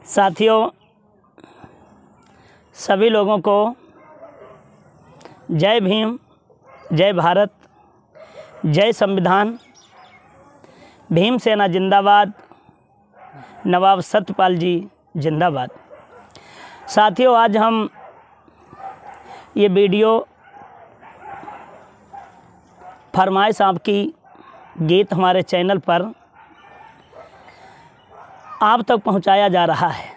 साथियों, सभी लोगों को जय भीम, जय भारत, जय संविधान। भीमसेना जिंदाबाद, नवाब सत्यपाल जी जिंदाबाद। साथियों, आज हम ये वीडियो फरमाइश आपकी गीत हमारे चैनल पर आप तक पहुंचाया जा रहा है,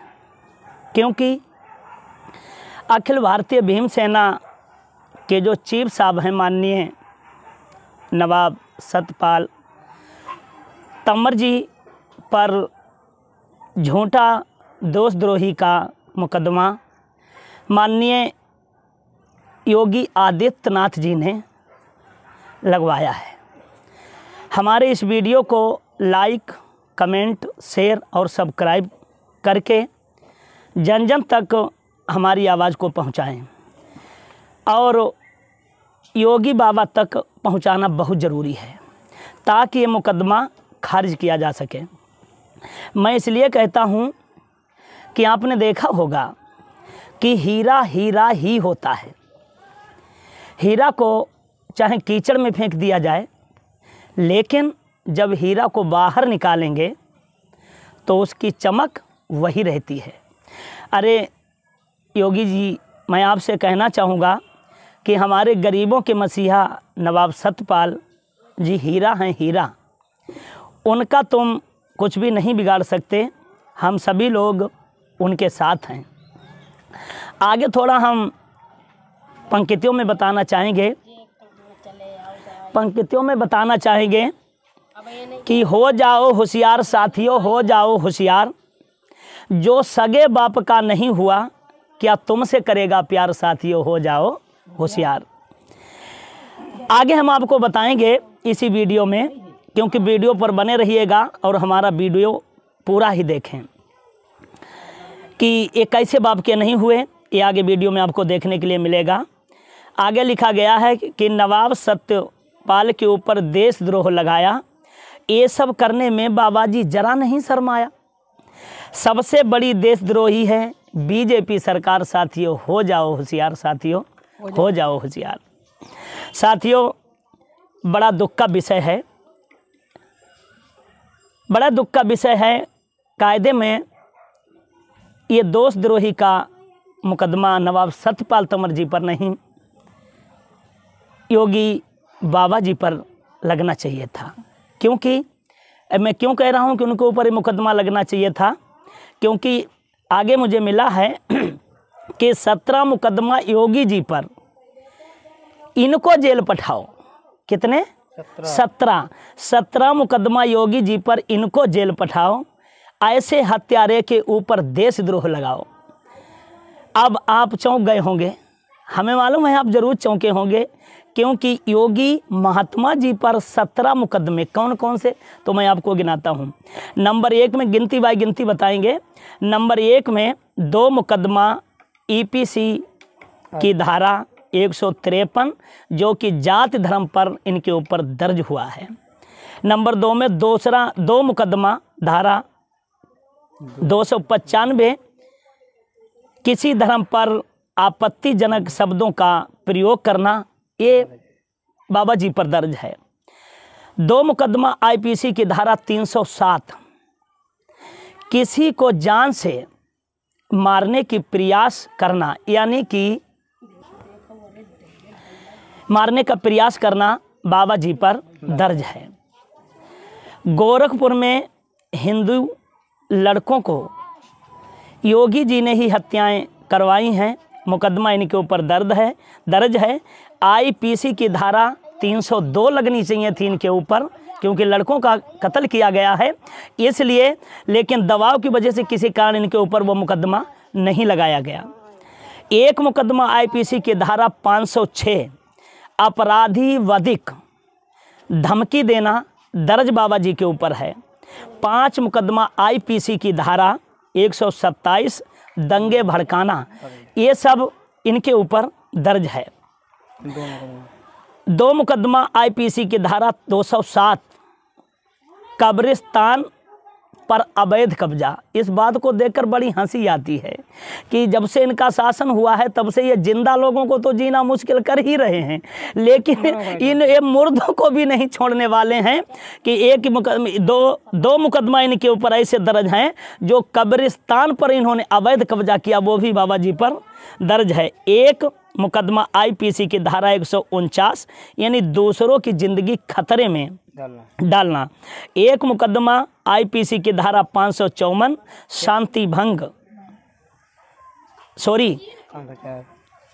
क्योंकि अखिल भारतीय भीमसेना के जो चीफ साहब हैं माननीय नवाब सत्यपाल तंवर जी पर झूठा देशद्रोही का मुकदमा माननीय योगी आदित्यनाथ जी ने लगवाया है। हमारे इस वीडियो को लाइक, कमेंट, शेयर और सब्सक्राइब करके जन जन तक हमारी आवाज़ को पहुंचाएं और योगी बाबा तक पहुंचाना बहुत ज़रूरी है, ताकि ये मुकदमा खारिज किया जा सके। मैं इसलिए कहता हूं कि आपने देखा होगा कि हीरा हीरा ही होता है। हीरा को चाहे कीचड़ में फेंक दिया जाए, लेकिन जब हीरा को बाहर निकालेंगे तो उसकी चमक वही रहती है। अरे योगी जी, मैं आपसे कहना चाहूँगा कि हमारे गरीबों के मसीहा नवाब सत्यपाल जी हीरा हैं, हीरा। उनका तुम कुछ भी नहीं बिगाड़ सकते, हम सभी लोग उनके साथ हैं। आगे थोड़ा हम पंक्तियों में बताना चाहेंगे कि हो जाओ होशियार साथियों, हो जाओ होशियार। जो सगे बाप का नहीं हुआ, क्या तुमसे करेगा प्यार साथियों, हो जाओ होशियार। आगे हम आपको बताएंगे इसी वीडियो में, क्योंकि वीडियो पर बने रहिएगा और हमारा वीडियो पूरा ही देखें कि ये कैसे बाप के नहीं हुए। ये आगे वीडियो में आपको देखने के लिए मिलेगा। आगे लिखा गया है कि नवाब सत्यपाल के ऊपर देशद्रोह लगाया, ये सब करने में बाबा जी जरा नहीं शर्माया। सबसे बड़ी देशद्रोही है बीजेपी सरकार साथियों, हो जाओ होशियार साथियों, हो जाओ होशियार। साथियों, बड़ा दुख का विषय है, बड़ा दुख का विषय है। कायदे में ये देशद्रोही का मुकदमा नवाब सत्यपाल तंवर जी पर नहीं, योगी बाबा जी पर लगना चाहिए था। क्योंकि मैं क्यों कह रहा हूं कि उनके ऊपर ये मुकदमा लगना चाहिए था, क्योंकि आगे मुझे मिला है कि 17 मुकदमा योगी जी पर, इनको जेल पठाओ। कितने? 17 मुकदमा योगी जी पर, इनको जेल पठाओ। ऐसे हत्यारे के ऊपर देशद्रोह लगाओ। अब आप चौंक गए होंगे, हमें मालूम है आप जरूर चौंके होंगे, क्योंकि योगी महात्मा जी पर 17 मुकदमे कौन कौन से, तो मैं आपको गिनाता हूँ। नंबर 1 में गिनती बाय गिनती बताएंगे। नंबर 1 में 2 मुकदमा ईपीसी की धारा 153, जो कि जाति धर्म पर इनके ऊपर दर्ज हुआ है। नंबर 2 में 2 मुकदमा धारा 295, किसी धर्म पर आपत्तिजनक शब्दों का प्रयोग करना, ये बाबा जी पर दर्ज है। 2 मुकदमा आईपीसी की धारा 307, किसी को जान से मारने की प्रयास करना, यानी कि मारने का प्रयास करना बाबा जी पर दर्ज है। गोरखपुर में हिंदू लड़कों को योगी जी ने ही हत्याएं करवाई हैं, मुकदमा इनके ऊपर दर्ज है। आईपीसी की धारा 302 लगनी चाहिए थी इनके ऊपर, क्योंकि लड़कों का कत्ल किया गया है इसलिए, लेकिन दबाव की वजह से किसी कारण इनके ऊपर वो मुकदमा नहीं लगाया गया। एक मुकदमा आईपीसी की धारा 506 अपराधी-वधिक धमकी देना दर्ज बाबा जी के ऊपर है। 5 मुकदमा आईपीसी की धारा 127 दंगे भड़काना, ये सब इनके ऊपर दर्ज है। 2 मुकदमा आईपीसी की धारा 207 कब्रिस्तान पर अवैध कब्जा। इस बात को देखकर बड़ी हंसी आती है कि जब से इनका शासन हुआ है तब से ये जिंदा लोगों को तो जीना मुश्किल कर ही रहे हैं, लेकिन ये मुर्दों को भी नहीं छोड़ने वाले हैं कि दो मुकदमा इनके ऊपर ऐसे दर्ज हैं जो कब्रिस्तान पर इन्होंने अवैध कब्जा किया, वो भी बाबा जी पर दर्ज है। एक मुकदमा IPC की धारा 149 यानी दूसरों की जिंदगी खतरे में डालना। एक मुकदमा IPC की धारा 554 शांति भंग,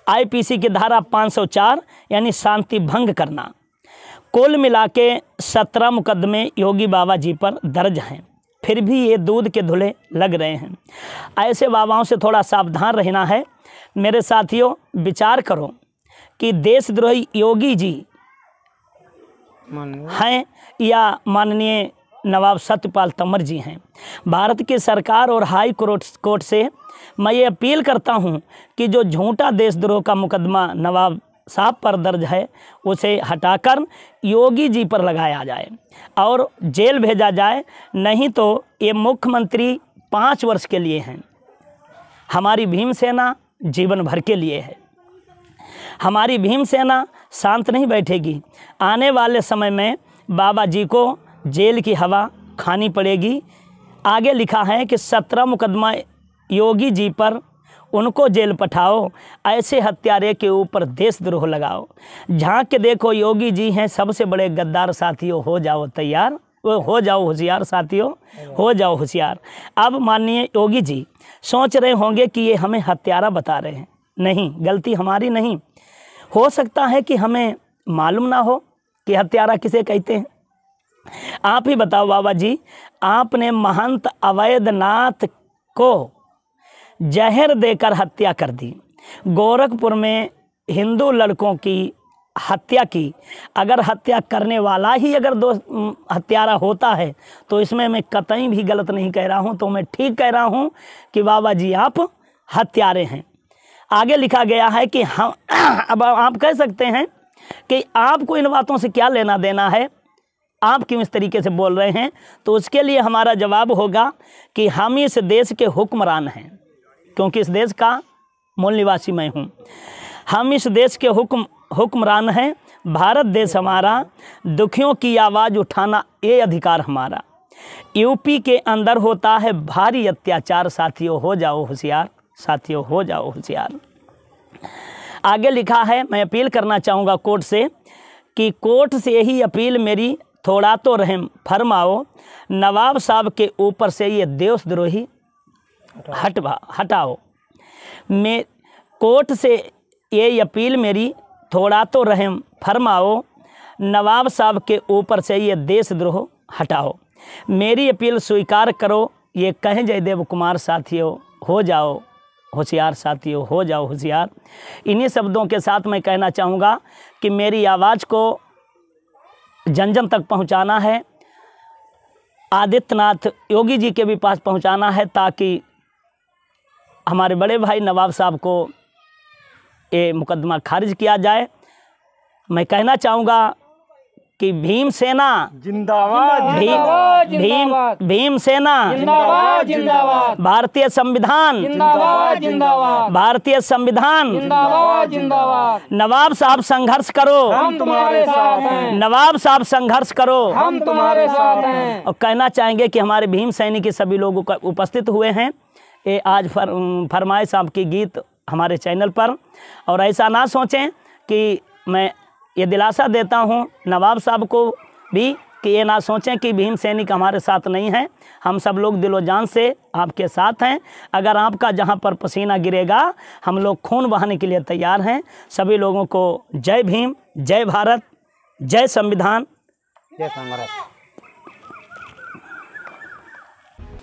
IPC की धारा 504 यानी शांति भंग करना। कुल मिला के 17 मुकदमे योगी बाबा जी पर दर्ज हैं, फिर भी ये दूध के धुले लग रहे हैं। ऐसे बाबाओं से थोड़ा सावधान रहना है। मेरे साथियों, विचार करो कि देशद्रोही योगी जी हैं या माननीय नवाब सत्यपाल तंवर जी हैं। भारत की सरकार और हाई कोर्ट से मैं ये अपील करता हूं कि जो झूठा देशद्रोह का मुकदमा नवाब साहब पर दर्ज है उसे हटाकर योगी जी पर लगाया जाए और जेल भेजा जाए। नहीं तो ये मुख्यमंत्री 5 वर्ष के लिए हैं, हमारी भीम सेना जीवन भर के लिए है। हमारी भीम सेना शांत नहीं बैठेगी। आने वाले समय में बाबा जी को जेल की हवा खानी पड़ेगी। आगे लिखा है कि 17 मुकदमा योगी जी पर, उनको जेल पठाओ, ऐसे हत्यारे के ऊपर देशद्रोह लगाओ। झांक के देखो योगी जी हैं सबसे बड़े गद्दार। साथियों, हो जाओ तैयार, हो जाओ होशियार साथियों, हो जाओ होशियार। अब माननीय योगी जी सोच रहे होंगे कि ये हमें हत्यारा बता रहे हैं। नहीं, गलती हमारी नहीं। हो सकता है कि हमें मालूम ना हो कि हत्यारा किसे कहते हैं। आप ही बताओ बाबा जी, आपने महंत अवैधनाथ को जहर देकर हत्या कर दी। गोरखपुर में हिंदू लड़कों की हत्या की। अगर हत्या करने वाला ही अगर हत्यारा होता है तो इसमें मैं कतई भी गलत नहीं कह रहा हूं, तो मैं ठीक कह रहा हूं कि बाबा जी आप हत्यारे हैं। आगे लिखा गया है कि हम अब आप कह सकते हैं कि आपको इन बातों से क्या लेना देना है, आप क्यों इस तरीके से बोल रहे हैं। तो उसके लिए हमारा जवाब होगा कि हम इस देश के हुक्मरान हैं, क्योंकि इस देश का मूल निवासी मैं हूँ। हम इस देश के हुक्मरान हैं। भारत देश हमारा, दुखियों की आवाज़ उठाना ये अधिकार हमारा। यूपी के अंदर होता है भारी अत्याचार। साथियों, हो जाओ होशियार, साथियों हो जाओ होशियार। आगे लिखा है, मैं अपील करना चाहूँगा कोर्ट से कि कोर्ट से यही अपील मेरी, थोड़ा तो रहम फरमाओ, नवाब साहब के ऊपर से ये देशद्रोही हटाओ। मैं कोर्ट से ये अपील मेरी, थोड़ा तो रहम फरमाओ, नवाब साहब के ऊपर से ये देशद्रोह हटाओ। मेरी अपील स्वीकार करो, ये कहें जयदेव कुमार। साथियों, हो जाओ होशियार, साथियों हो जाओ होशियार। इन्हीं शब्दों के साथ मैं कहना चाहूँगा कि मेरी आवाज़ को जन जन तक पहुँचाना है, आदित्यनाथ योगी जी के भी पास पहुँचाना है, ताकि हमारे बड़े भाई नवाब साहब को ये मुकदमा खारिज किया जाए। मैं कहना चाहूँगा कि भीम सेना जिंदाबाद, भीम सेना जिंदाबाद, जिंदाबाद, भारतीय संविधान जिंदाबाद, जिंदाबाद, भारतीय संविधान जिंदाबाद, जिंदाबाद। नवाब साहब संघर्ष करो, हम तुम्हारे साथ हैं। नवाब साहब संघर्ष करो, हम तुम्हारे साथ हैं। और कहना चाहेंगे कि हमारे भीम सैनिक सभी लोग उपस्थित हुए हैं। ये आज फरमाइश आपकी गीत हमारे चैनल पर। और ऐसा ना सोचें कि मैं ये दिलासा देता हूँ नवाब साहब को भी कि ये ना सोचें कि भीम सैनिक हमारे साथ नहीं हैं। हम सब लोग दिलो जान से आपके साथ हैं। अगर आपका जहाँ पर पसीना गिरेगा हम लोग खून बहाने के लिए तैयार हैं। सभी लोगों को जय भीम, जय भारत, जय संविधान, जय संघर्ष।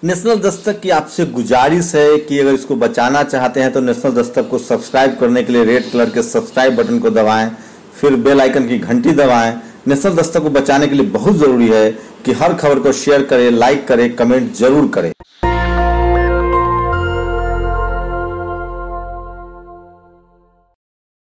नेशनल दस्तक की आपसे गुजारिश है कि अगर इसको बचाना चाहते हैं तो नेशनल दस्तक को सब्सक्राइब करने के लिए रेड कलर के सब्सक्राइब बटन को दबाएं, फिर बेल आइकन की घंटी दबाएं। नेशनल दस्तक को बचाने के लिए बहुत जरूरी है कि हर खबर को शेयर करें, लाइक करें, कमेंट जरूर करें।